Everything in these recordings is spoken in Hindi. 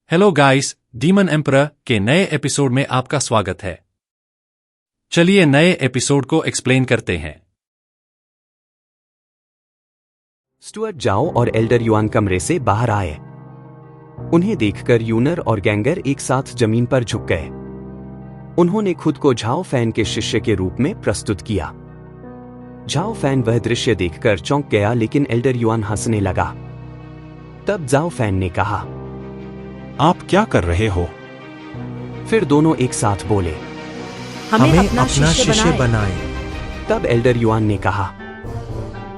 हेलो गाइस, डीमन एम्परर के नए एपिसोड में आपका स्वागत है। चलिए नए एपिसोड को एक्सप्लेन करते हैं। स्टुअर्ट जाओ और एल्डर युआन कमरे से बाहर आए। उन्हें देखकर यूनर और गैंगर एक साथ जमीन पर झुक गए। उन्होंने खुद को झाओ फैन के शिष्य के रूप में प्रस्तुत किया। झाओ फैन वह दृश्य देखकर चौंक गया, लेकिन एल्डर युआन हंसने लगा। तब झाओ फैन ने कहा, आप क्या कर रहे हो? फिर दोनों एक साथ बोले, हमें अपना शिष्य बनाए। तब एल्डर युआन ने कहा,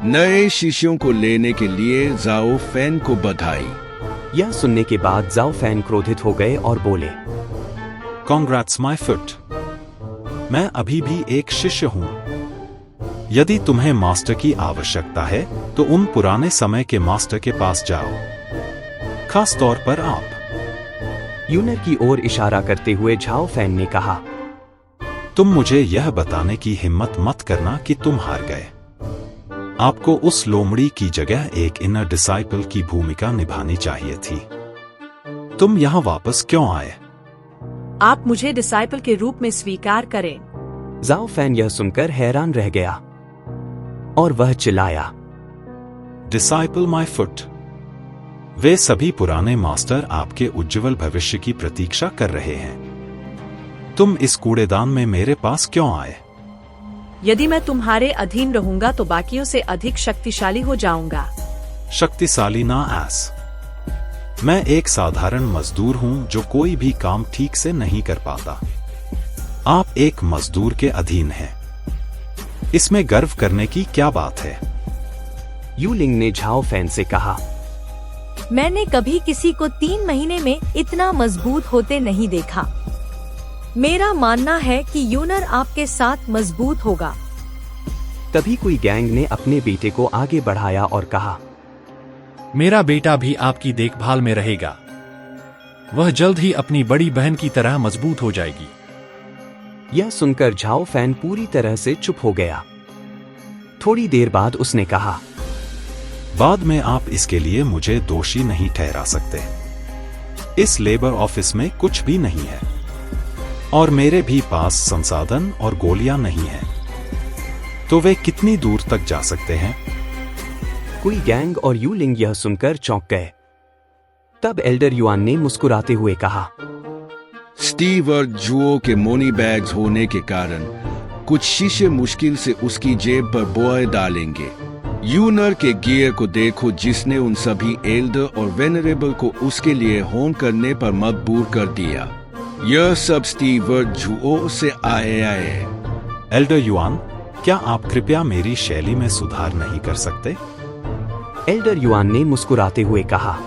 नए शिष्यों को लेने के लिए जाओ फैन को बधाई। यह सुनने के बाद जाओ फैन क्रोधित हो गए और बोले, कॉन्ग्रेट्स माय फुट। मैं अभी भी एक शिष्य हूं। यदि तुम्हें मास्टर की आवश्यकता है तो उन पुराने समय के मास्टर के पास जाओ, खास तौर पर आप। यूनर की ओर इशारा करते हुए झाओ फैन ने कहा, तुम मुझे यह बताने की हिम्मत मत करना कि तुम हार गए। आपको उस लोमड़ी की जगह एक इनर डिसाइपल की भूमिका निभानी चाहिए थी। तुम यहां वापस क्यों आए? आप मुझे डिसाइपल के रूप में स्वीकार करें। जाओ फैन यह सुनकर हैरान रह गया और वह चिल्लाया, डिसाइपल माय फुट। वे सभी पुराने मास्टर आपके उज्जवल भविष्य की प्रतीक्षा कर रहे हैं। तुम इस कूड़ेदान में मेरे पास क्यों आए? यदि मैं तुम्हारे अधीन रहूंगा तो बाकियों से अधिक शक्तिशाली हो जाऊंगा। शक्तिशाली ना एस। मैं एक साधारण मजदूर हूं जो कोई भी काम ठीक से नहीं कर पाता। आप एक मजदूर के अधीन हैं। इसमें गर्व करने की क्या बात है? यूलिंग ने झाओ फैन से कहा, मैंने कभी किसी को 3 महीने में इतना मजबूत होते नहीं देखा। मेरा मानना है कि यूनर आपके साथ मजबूत होगा। तभी कोई गैंग ने अपने बेटे को आगे बढ़ाया और कहा, मेरा बेटा भी आपकी देखभाल में रहेगा। वह जल्द ही अपनी बड़ी बहन की तरह मजबूत हो जाएगी। यह सुनकर झाओ फैन पूरी तरह से चुप हो गया। थोड़ी देर बाद उसने कहा, बाद में आप इसके लिए मुझे दोषी नहीं ठहरा सकते। इस लेबर ऑफिस में कुछ भी नहीं है और मेरे भी पास संसाधन और गोलियां नहीं हैं। तो वे कितनी दूर तक जा सकते हैं? कोई गैंग और यूलिंग यह सुनकर चौंक गए। तब एल्डर युआन ने मुस्कुराते हुए कहा, स्टीवर्ट जुओ के मोनी बैग्स होने के कारण कुछ शिष्य मुश्किल से उसकी जेब पर बोए डालेंगे। यूनर के गियर को देखो, जिसने उन सभी एल्डर और वेनरेबल को उसके लिए होम करने पर मजबूर कर दिया। यह सब स्टीवर्ट जुओ से आए। एल्डर युआन, क्या आप कृपया मेरी शैली में सुधार नहीं कर सकते? एल्डर युआन ने मुस्कुराते हुए कहा,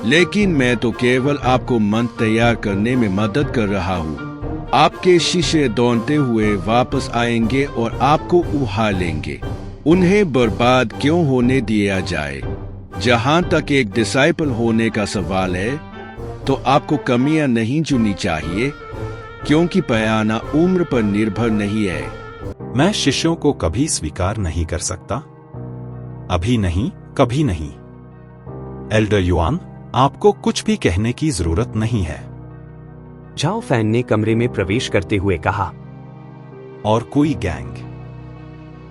लेकिन मैं तो केवल आपको मंत्र तैयार करने में मदद कर रहा हूँ। आपके शिष्य दौड़ते हुए वापस आएंगे और आपको उठा लेंगे। उन्हें बर्बाद क्यों होने दिया जाए? जहां तक एक डिसाइपल होने का सवाल है तो आपको कमियां नहीं चुननी चाहिए, क्योंकि पयाना उम्र पर निर्भर नहीं है। मैं शिष्यों को कभी स्वीकार नहीं कर सकता। अभी नहीं, कभी नहीं। एल्डर युआन, आपको कुछ भी कहने की जरूरत नहीं है। झाओ फैन ने कमरे में प्रवेश करते हुए कहा, और कोई गैंग,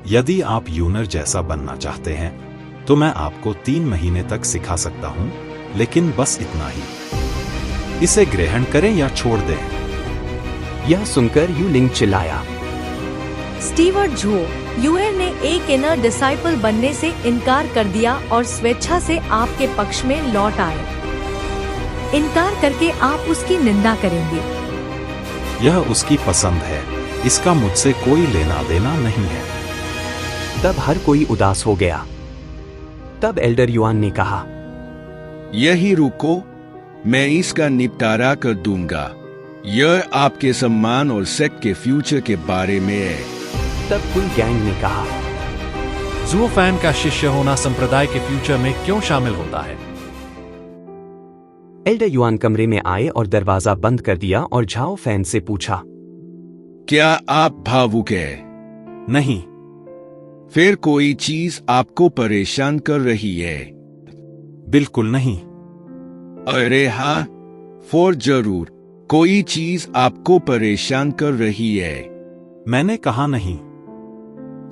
यदि आप यूनर जैसा बनना चाहते हैं तो मैं आपको 3 महीने तक सिखा सकता हूं, लेकिन बस इतना ही। इसे ग्रहण करें या छोड़ दें। यह सुनकर यूलिंग चिल्लाया, स्टीवर्ट जुओ, यूनर ने एक इनर डिसाइपल बनने से इनकार कर दिया और स्वेच्छा से आपके पक्ष में लौट आए। इनकार करके आप उसकी निंदा करेंगे। यह उसकी पसंद है, इसका मुझसे कोई लेना देना नहीं है। तब हर कोई उदास हो गया। तब एल्डर युआन ने कहा, यही रुको, मैं इसका निपटारा कर दूंगा। यह आपके सम्मान और सेक्ट के फ्यूचर के बारे में है। तब कोई गैंग ने कहा, जुओ फैन का शिष्य होना संप्रदाय के फ्यूचर में क्यों शामिल होता है? एल्डर युआन कमरे में आए और दरवाजा बंद कर दिया और झाओ फैन से पूछा, क्या आप भावुक हैं? नहीं। फिर कोई चीज आपको परेशान कर रही है? बिल्कुल नहीं। अरे हाँ, फॉर जरूर कोई चीज आपको परेशान कर रही है। मैंने कहा नहीं।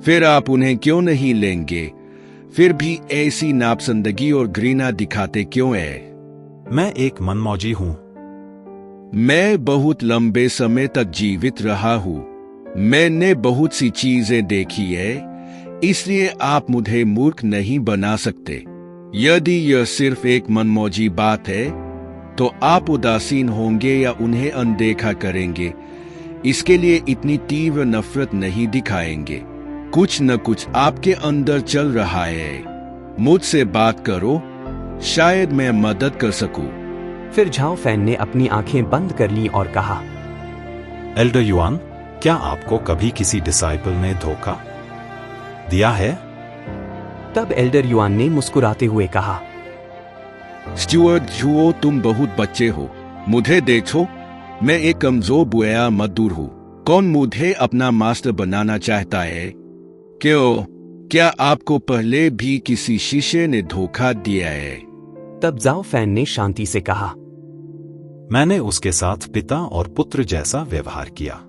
फिर आप उन्हें क्यों नहीं लेंगे? फिर भी ऐसी नापसंदगी और घृणा दिखाते क्यों है? मैं एक मनमौजी हूं। मैं बहुत लंबे समय तक जीवित रहा हूं। मैंने बहुत सी चीजें देखी है, इसलिए आप मुझे मूर्ख नहीं बना सकते। यदि यह सिर्फ एक मनमौजी बात है तो आप उदासीन होंगे या उन्हें अनदेखा करेंगे। इसके लिए इतनी तीव्र नफरत नहीं दिखाएंगे। कुछ न कुछ आपके अंदर चल रहा है। मुझसे बात करो, शायद मैं मदद कर सकूं। फिर झाओ फैन ने अपनी आंखें बंद कर ली और कहा, एल्डर युआन, क्या आपको कभी किसी डिसाइपल ने धोखा दिया है? तब एल्डर युआन ने मुस्कुराते हुए कहा, स्टुअर्ट झुओ, तुम बहुत बच्चे हो। मुझे देखो, मैं एक कमजोर बुआ मजदूर हूँ। कौन मुझे अपना मास्टर बनाना चाहता है? क्यों? क्या आपको पहले भी किसी शिष्य ने धोखा दिया है? तब झाओ फैन ने शांति से कहा, मैंने उसके साथ पिता और पुत्र जैसा व्यवहार किया।